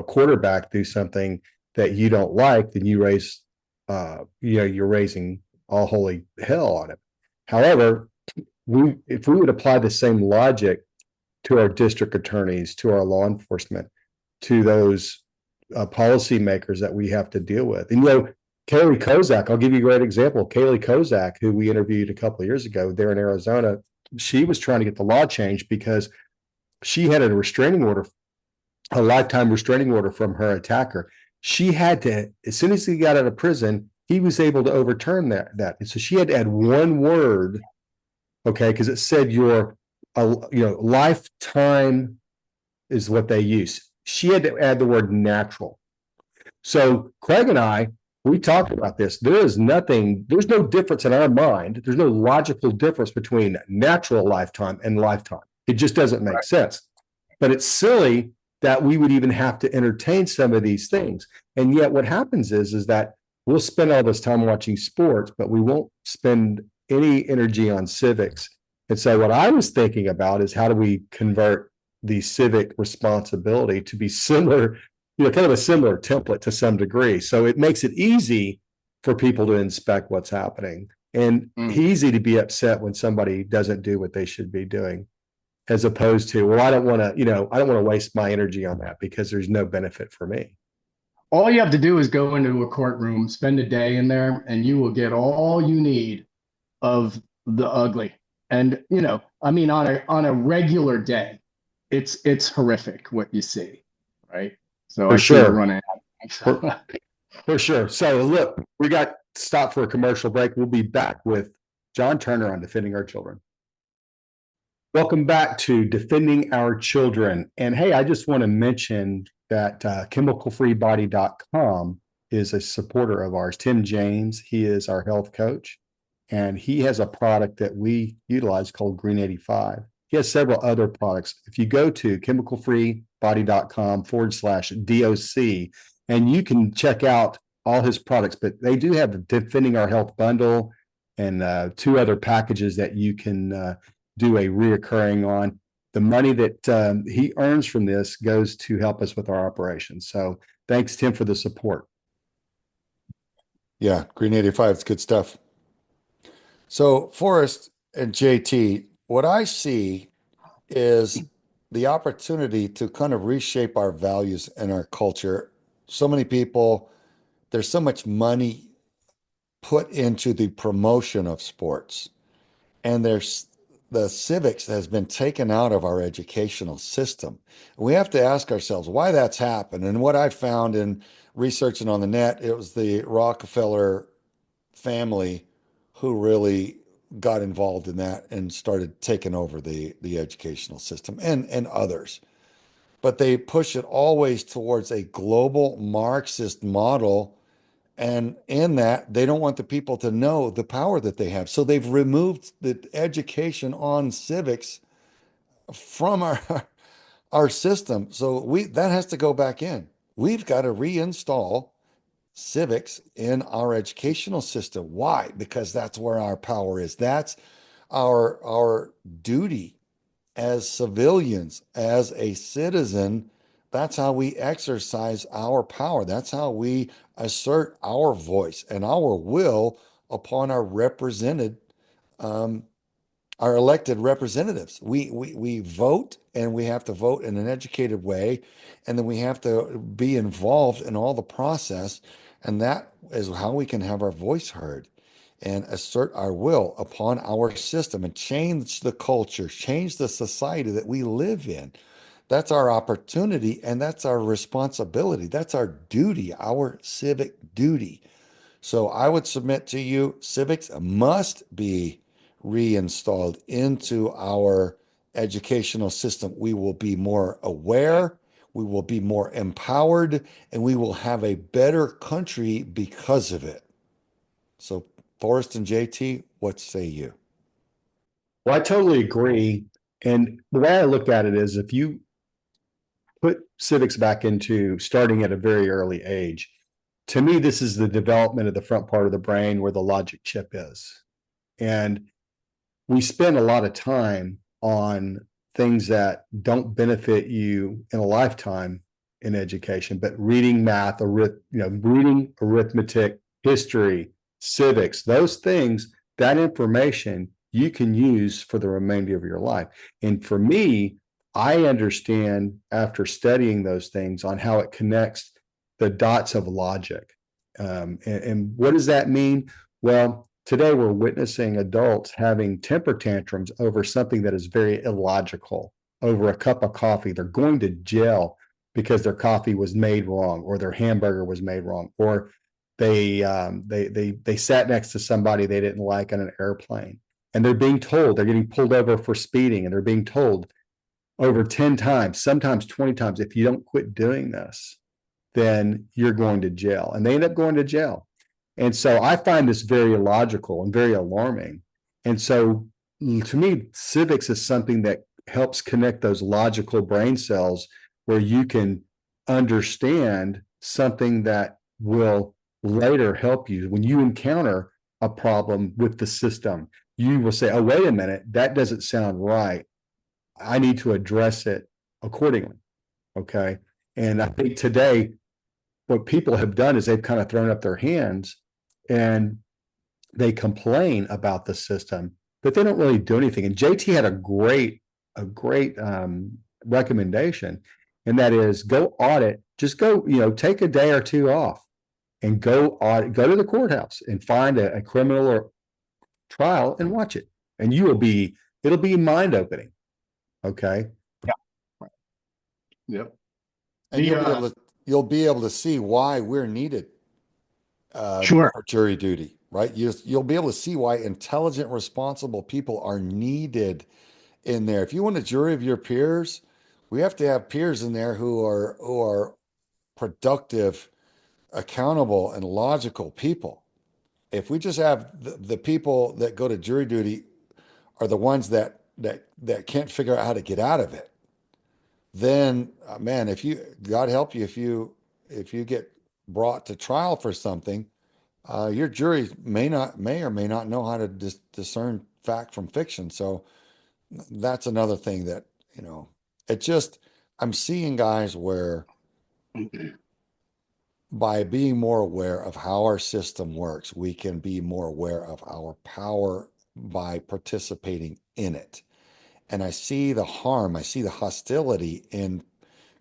Speaker 6: quarterback do something that you don't like, then you're raising all holy hell on it. However, if we would apply the same logic to our district attorneys, to our law enforcement, to those policymakers that we have to deal with. And Kaylee Kozak, I'll give you a great example. Kaylee Kozak, who we interviewed a couple of years ago there in Arizona, she was trying to get the law changed because she had a lifetime restraining order from her attacker. She had to, as soon as he got out of prison, he was able to overturn that. And so she had to add one word, okay, because it said your lifetime is what they use. She had to add the word natural. So Craig and I, we talked about this. There's no difference in our mind. There's no logical difference between natural lifetime and lifetime. It just doesn't make sense. But it's silly that we would even have to entertain some of these things. And yet what happens is that we'll spend all this time watching sports, but we won't spend any energy on civics. And so what I was thinking about is how do we convert the civic responsibility to be similar, kind of a similar template to some degree. So it makes it easy for people to inspect what's happening and easy to be upset when somebody doesn't do what they should be doing, as opposed to, well, I don't want to waste my energy on that because there's no benefit for me.
Speaker 2: All you have to do is go into a courtroom, spend a day in there, and you will get all you need of the ugly. And, on a regular day, it's horrific what you see, right? So
Speaker 6: For
Speaker 2: I see
Speaker 6: sure.
Speaker 2: we're running out.
Speaker 6: For sure. So look, we got stopped for a commercial break. We'll be back with John Turner on Defending Our Children. Welcome back to Defending Our Children. And hey, I just want to mention that chemicalfreebody.com is a supporter of ours. Tim James, he is our health coach, and he has a product that we utilize called Green 85. He has several other products. If you go to chemicalfreebody.com/DOC, and you can check out all his products, but they do have the Defending Our Health bundle and 2 other packages that you can do a reoccurring on. The money that he earns from this goes to help us with our operations. So thanks, Tim, for the support.
Speaker 1: Yeah, Green 85, it's good stuff. So Forrest and JT, what I see is the opportunity to kind of reshape our values and our culture. So many people, there's so much money put into the promotion of sports, and there's the civics has been taken out of our educational system. We have to ask ourselves why that's happened. And what I found in researching on the net, it was the Rockefeller family who really got involved in that and started taking over the educational system and others. But they push it always towards a global Marxist model. And in that, they don't want the people to know the power that they have. So they've removed the education on civics from our system. So that has to go back in. We've got to reinstall civics in our educational system. Why? Because that's where our power is. That's our duty as civilians, as a citizen. That's how we exercise our power. That's how we assert our voice and our will upon our our elected representatives. We vote, and we have to vote in an educated way, and then we have to be involved in all the process, and that is how we can have our voice heard and assert our will upon our system and change the culture, change the society that we live in. That's our opportunity, and that's our responsibility. That's our duty, our civic duty. So I would submit to you, civics must be reinstalled into our educational system. We will be more aware, we will be more empowered, and we will have a better country because of it. So, Forrest and JT, what say you?
Speaker 6: Well, I totally agree. And the way I look at it is if you put civics back into starting at a very early age, to me, this is the development of the front part of the brain where the logic chip is. And we spend a lot of time on things that don't benefit you in a lifetime in education, but reading math, reading arithmetic, history, civics, those things, that information you can use for the remainder of your life. And for me, I understand after studying those things on how it connects the dots of logic. And what does that mean? Well, today we're witnessing adults having temper tantrums over something that is very illogical, over a cup of coffee. They're going to jail because their coffee was made wrong, or their hamburger was made wrong, or they sat next to somebody they didn't like on an airplane, and they're being told they're getting pulled over for speeding, and they're being told over 10 times, sometimes 20 times, if you don't quit doing this, then you're going to jail. And they end up going to jail. And so I find this very illogical and very alarming. And so to me, civics is something that helps connect those logical brain cells where you can understand something that will later help you when you encounter a problem with the system. You will say, oh, wait a minute, that doesn't sound right. I need to address it accordingly. Okay. And I think today, what people have done is they've kind of thrown up their hands and they complain about the system, but they don't really do anything. And JT had a great recommendation, and that is go audit. Just go, take a day or two off and go audit. Go to the courthouse and find a criminal or trial and watch it, and it'll be mind opening. Okay.
Speaker 2: Yep.
Speaker 1: And you'll be able to see why we're needed
Speaker 2: Sure.
Speaker 1: for jury duty, right? You'll be able to see why intelligent, responsible people are needed in there. If you want a jury of your peers, we have to have peers in there who are productive, accountable, and logical people. If we just have the people that go to jury duty are the ones that can't figure out how to get out of it, then man, if you, God help you, if you get brought to trial for something, your jury may or may not know how to discern fact from fiction. So that's another thing that, it just, I'm seeing guys where by being more aware of how our system works, we can be more aware of our power by participating in it. And I see the harm, I see the hostility in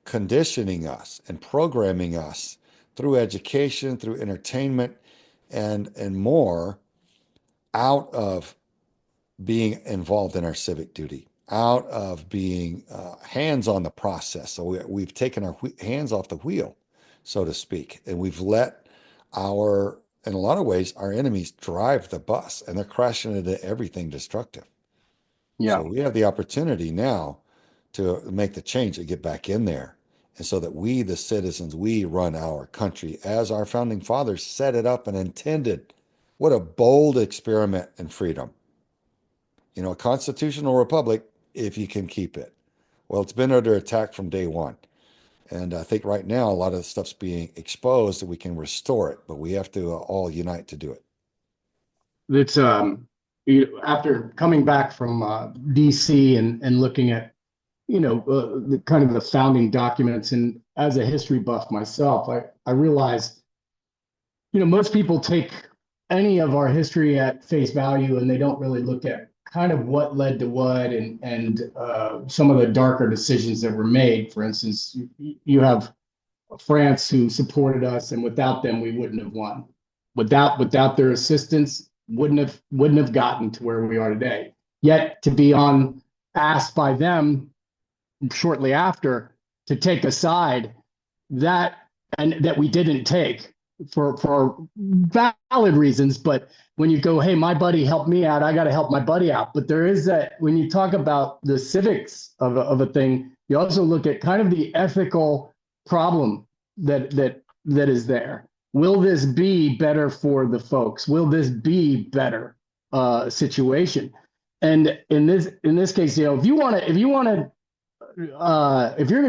Speaker 1: conditioning us and programming us through education, through entertainment, and more out of being involved in our civic duty, out of being hands on the process. So we've taken our hands off the wheel, so to speak, and we've let in a lot of ways, our enemies drive the bus, and they're crashing into everything destructive.
Speaker 2: Yeah.
Speaker 1: So we have the opportunity now to make the change and get back in there. And so that we, the citizens, we run our country as our founding fathers set it up and intended. What a bold experiment in freedom. A constitutional republic, if you can keep it. Well, it's been under attack from day one. And I think right now, a lot of the stuff's being exposed and we can restore it, but we have to all unite to do it.
Speaker 2: It's after coming back from DC and looking at the kind of the founding documents, and as a history buff myself, I realized most people take any of our history at face value and they don't really look at kind of what led to what and some of the darker decisions that were made. For instance, you have France who supported us, and without them we wouldn't have won. Without their assistance, wouldn't have gotten to where we are today. Yet to be asked by them shortly after to take a side that we didn't take for valid reasons, but when you go, hey, my buddy helped me out, I got to help my buddy out. But there is that, when you talk about the civics of a thing, you also look at kind of the ethical problem that is there. Will this be better for the folks? Will this be better situation? And in this case, if you're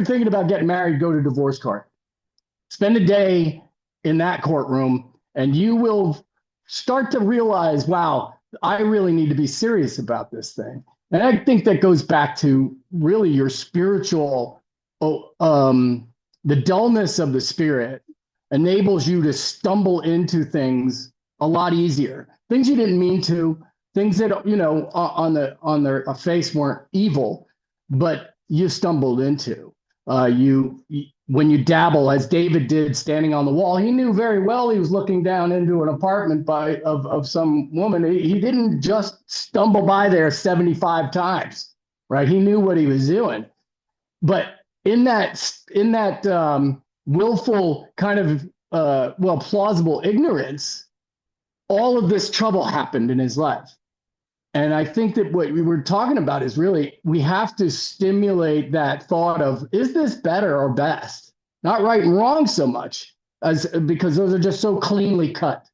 Speaker 2: thinking about getting married, go to divorce court. Spend a day in that courtroom, and you will start to realize, wow, I really need to be serious about this thing. And I think that goes back to really your spiritual, the dullness of the spirit enables you to stumble into things a lot easier. Things you didn't mean to, things that, on their face weren't evil, but you stumbled into. When you dabble, as David did, standing on the wall, he knew very well he was looking down into an apartment of some woman. He didn't just stumble by there 75 times, right? He knew what he was doing. But in that willful kind of plausible ignorance, all of this trouble happened in his life. And I think that what we were talking about is really, we have to stimulate that thought of, is this better or best? Not right and wrong so much, because those are just so cleanly cut,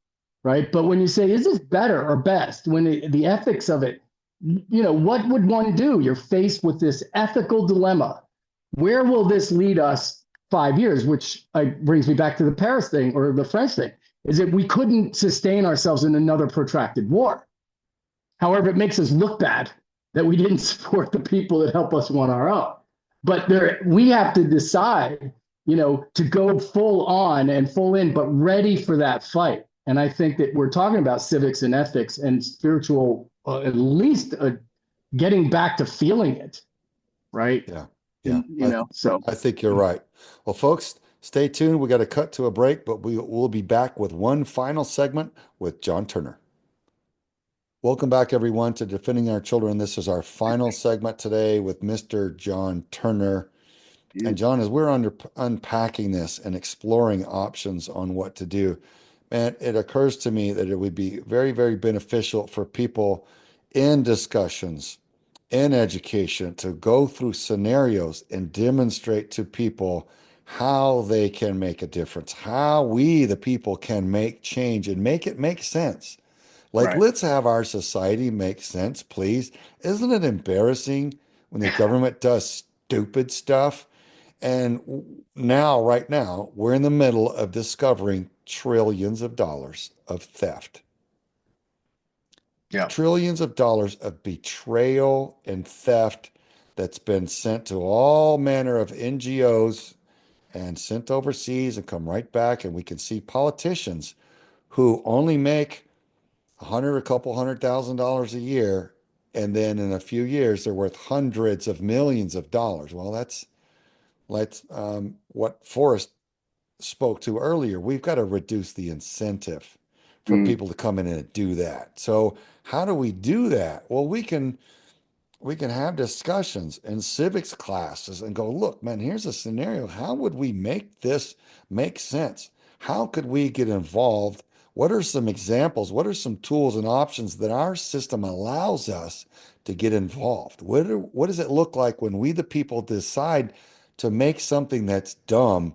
Speaker 2: right? But when you say, is this better or best? When the ethics of it, what would one do? You're faced with this ethical dilemma. Where will this lead us 5 years? Which brings me back to the Paris thing or the French thing, is that we couldn't sustain ourselves in another protracted war. However, it makes us look bad that we didn't support the people that help us on our own. But we have to decide, to go full on and full in, but ready for that fight. And I think that we're talking about civics and ethics and spiritual, at least getting back to feeling it, right?
Speaker 1: Yeah. Yeah.
Speaker 2: So
Speaker 1: I think you're right. Well, folks, stay tuned. We got to cut to a break, but we'll be back with one final segment with John Turner. Welcome back, everyone, to Defending Our Children. This is our final segment today with Mr. John Turner. And John, as we're unpacking this and exploring options on what to do, man, it occurs to me that it would be very, very beneficial for people in discussions, in education, to go through scenarios and demonstrate to people how they can make a difference, how we, the people, can make change and make it make sense. Like,
Speaker 2: right.
Speaker 1: let's have our society make sense, please. Isn't it embarrassing when the government does stupid stuff? And now, right now, we're in the middle of discovering trillions of dollars of theft,
Speaker 2: Yeah.
Speaker 1: trillions of dollars of betrayal and theft that's been sent to all manner of NGOs and sent overseas and come right back. And we can see politicians who only make a couple $100,000 a year, and then in a few years they're worth hundreds of millions of dollars. Well, that's what Forrest spoke to earlier. We've got to reduce the incentive for people to come in and do that. So how do we do that? Well, we can have discussions in civics classes and go, look, man, here's a scenario. How would we make this make sense? How could we get involved? What are some examples? What are some tools and options that our system allows us to get involved? What does it look like when we, the people, decide to make something that's dumb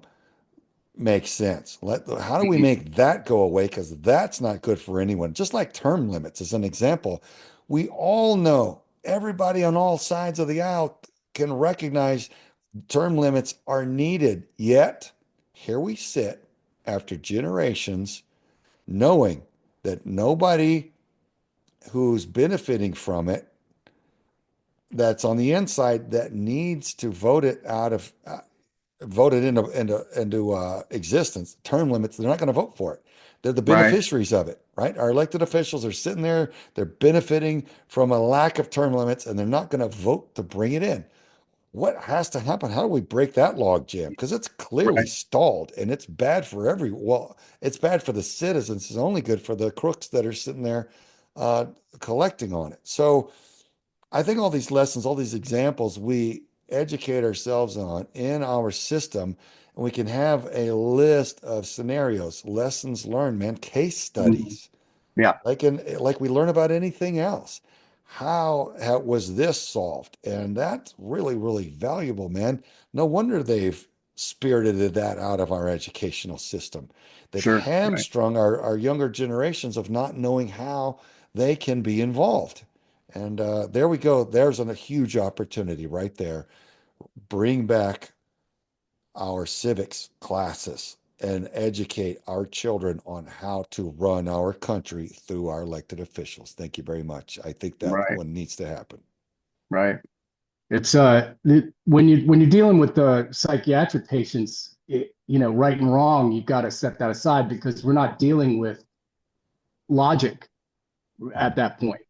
Speaker 1: make sense? How do we make that go away? Because that's not good for anyone. Just like term limits, as an example, we all know, everybody on all sides of the aisle can recognize term limits are needed. Yet, here we sit after generations knowing that nobody who's benefiting from it that's on the inside that needs to vote it out of voted into existence, term limits, they're not going to vote for it. They're the
Speaker 2: Right.
Speaker 1: beneficiaries of it, right? Our elected officials are sitting there, they're benefiting from a lack of term limits, and they're not going to vote to bring it in. What has to happen? How do we break that log jam? Because it's clearly
Speaker 2: Right.
Speaker 1: stalled, and it's bad for well, it's bad for the citizens. It's only good for the crooks that are sitting there collecting on it. So I think all these lessons, all these examples, we educate ourselves on in our system, and we can have a list of scenarios, lessons learned, man, case studies,
Speaker 2: Yeah.
Speaker 1: like we learn about anything else. How was this solved? And that's really, really valuable, man. No wonder they've spirited that out of our educational system. They've
Speaker 2: Sure. Right.
Speaker 1: hamstrung our younger generations of not knowing how they can be involved. And there we go. There's a huge opportunity right there. Bring back our civics classes and educate our children on how to run our country through our elected officials. Thank you very much. I think that
Speaker 2: Right.
Speaker 1: one needs to happen.
Speaker 2: Right. It's when you're dealing with the psychiatric patients, right and wrong, you've got to set that aside because we're not dealing with logic at that point.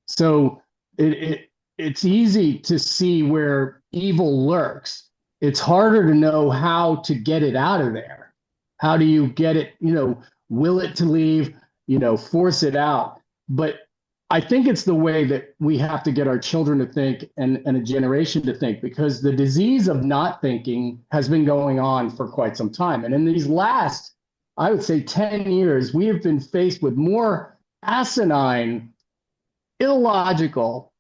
Speaker 2: So it's easy to see where evil lurks. It's harder to know how to get it out of there. How do you get it, will it to leave, force it out? But I think it's the way that we have to get our children to think and a generation to think, because the disease of not thinking has been going on for quite some time. And in these last, I would say 10 years, we have been faced with more asinine, illogical,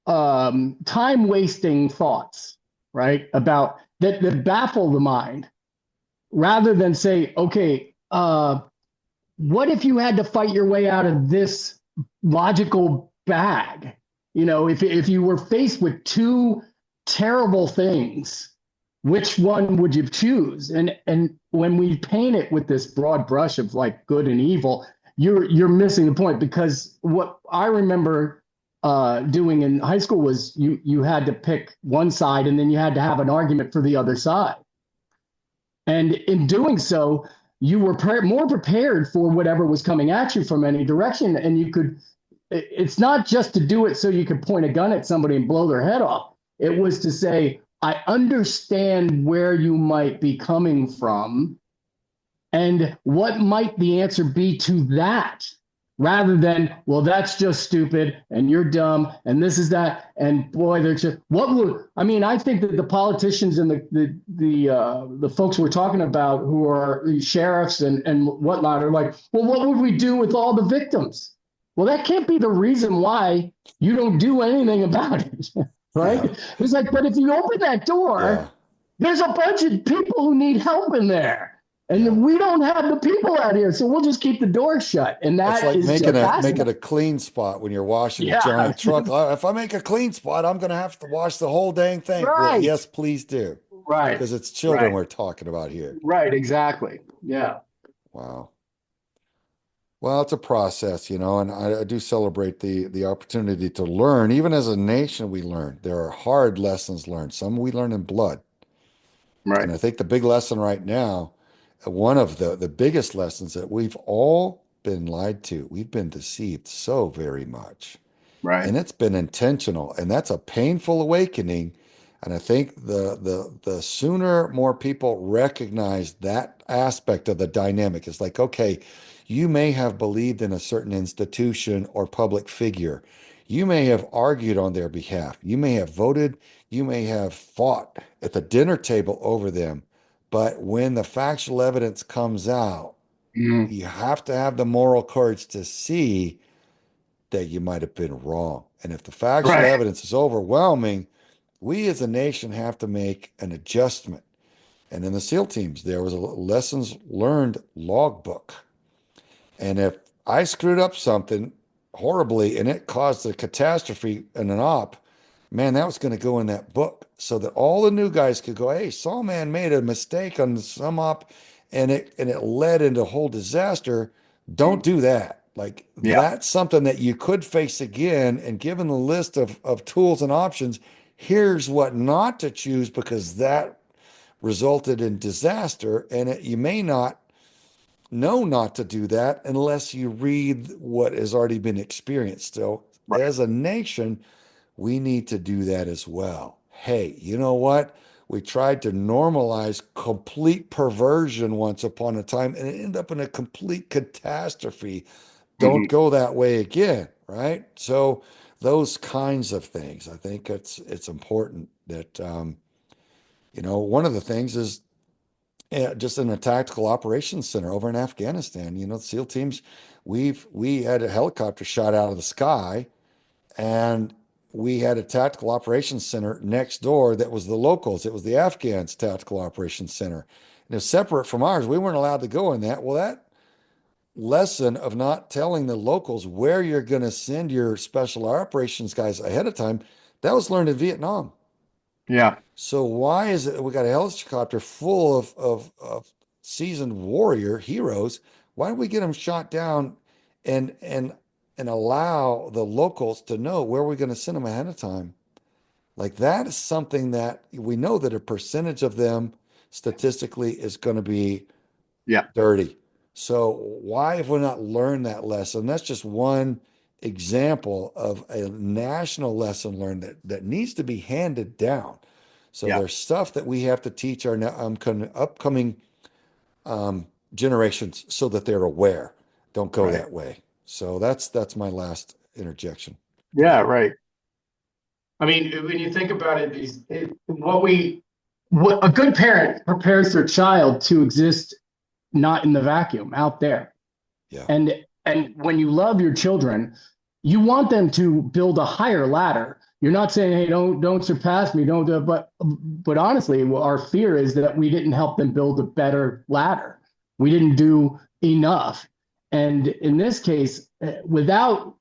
Speaker 2: time-wasting thoughts, right? About that baffle the mind, rather than say, okay, what if you had to fight your way out of this logical bag? if you were faced with two terrible things, which one would you choose? And when we paint it with this broad brush of like good and evil, you're missing the point, because what I remember doing in high school was you had to pick one side and then you had to have an argument for the other side. And in doing so, you were more prepared for whatever was coming at you from any direction. And it's not just to do it so you could point a gun at somebody and blow their head off. It was to say, I understand where you might be coming from and what might the answer be to that, rather than, well, that's just stupid and you're dumb and this is that. And boy, there's just, I think that the politicians and the folks we're talking about who are sheriffs and whatnot are like, well, what would we do with all the victims? Well, that can't be the reason why you don't do anything about it, right? Yeah. It's like, but if you open that door, there's a bunch of people who need help in there. And we don't have the people out here, so we'll just keep the door shut. And that
Speaker 1: it's like
Speaker 2: is
Speaker 1: make it a clean spot when you're washing a giant truck. If I make a clean spot, I'm going to have to wash the whole dang thing.
Speaker 2: Right.
Speaker 1: Well, yes, please do.
Speaker 2: Right.
Speaker 1: Because it's children we're talking about here.
Speaker 2: Right. Exactly. Yeah.
Speaker 1: Wow. Well, it's a process, and I do celebrate the opportunity to learn. Even as a nation, we learn. There are hard lessons learned. Some we learn in blood.
Speaker 2: Right.
Speaker 1: And I think the big lesson right now, one of the biggest lessons, that we've all been lied to. We've been deceived so very much.
Speaker 2: Right.
Speaker 1: And it's been intentional. And that's a painful awakening. And I think the sooner more people recognize that aspect of the dynamic, it's like, okay, you may have believed in a certain institution or public figure. You may have argued on their behalf. You may have voted. You may have fought at the dinner table over them. But when the factual evidence comes out, you have to have the moral courage to see that you might have been wrong. And if the factual evidence is overwhelming, we as a nation have to make an adjustment. And in the SEAL teams, there was a lessons learned logbook. And if I screwed up something horribly and it caused a catastrophe in an op, man, that was going to go in that book so that all the new guys could go, hey, Saw Man made a mistake on some op and it led into a whole disaster. Don't do that. Like that's something that you could face again. And given the list of tools and options, here's what not to choose because that resulted in disaster. And you may not know not to do that unless you read what has already been experienced. So as a nation, we need to do that as well. Hey, you know what? We tried to normalize complete perversion once upon a time and it ended up in a complete catastrophe. Don't go that way again, right? So those kinds of things, I think it's important that, one of the things is just in a tactical operations center over in Afghanistan, the SEAL teams, we had a helicopter shot out of the sky and we had a tactical operations center next door that was the locals. It was the Afghans' tactical operations center. And it was separate from ours. We weren't allowed to go in that. Well, that lesson of not telling the locals where you're going to send your special operations guys ahead of time, that was learned in Vietnam.
Speaker 2: Yeah.
Speaker 1: So why is it we got a helicopter full of seasoned warrior heroes? Why don't we get them shot down and allow the locals to know where we're going to send them ahead of time? Like that is something that we know that a percentage of them statistically is going to be dirty. So why have we not learned that lesson? That's just one example of a national lesson learned that needs to be handed down. So there's stuff that we have to teach our upcoming generations so that they're aware. Don't go that way. So that's my last interjection.
Speaker 2: Yeah, right. I mean, when you think about it, what a good parent prepares their child to exist not in the vacuum, out there.
Speaker 1: Yeah.
Speaker 2: And when you love your children, you want them to build a higher ladder. You're not saying, hey, don't surpass me, don't do it. But honestly, our fear is that we didn't help them build a better ladder. We didn't do enough. And in this case, without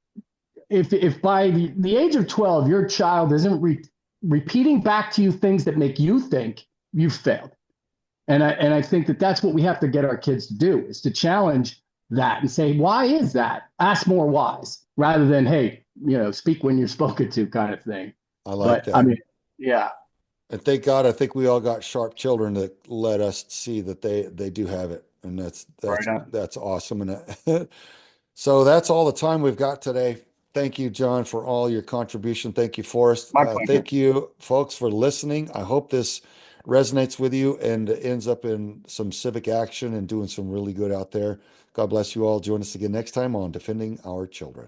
Speaker 2: if by the age of 12 your child isn't repeating back to you things that make you think, you've failed. And I think that that's what we have to get our kids to do, is to challenge that and say, why is that? Ask more whys, rather than, hey, speak when you're spoken to, kind of thing.
Speaker 1: I like
Speaker 2: But I
Speaker 1: that.
Speaker 2: mean, yeah,
Speaker 1: And thank God, I think we all got sharp children that let us see that they do have it, and
Speaker 2: right on.
Speaker 1: that's awesome. And so that's all the time we've got today. Thank you, John, for all your contribution. Thank you, Forrest.
Speaker 2: My pleasure.
Speaker 1: Thank you, folks, for listening. I hope this resonates with you and ends up in some civic action and doing some really good out there. God bless you all. Join us again next time on Defending Our Children.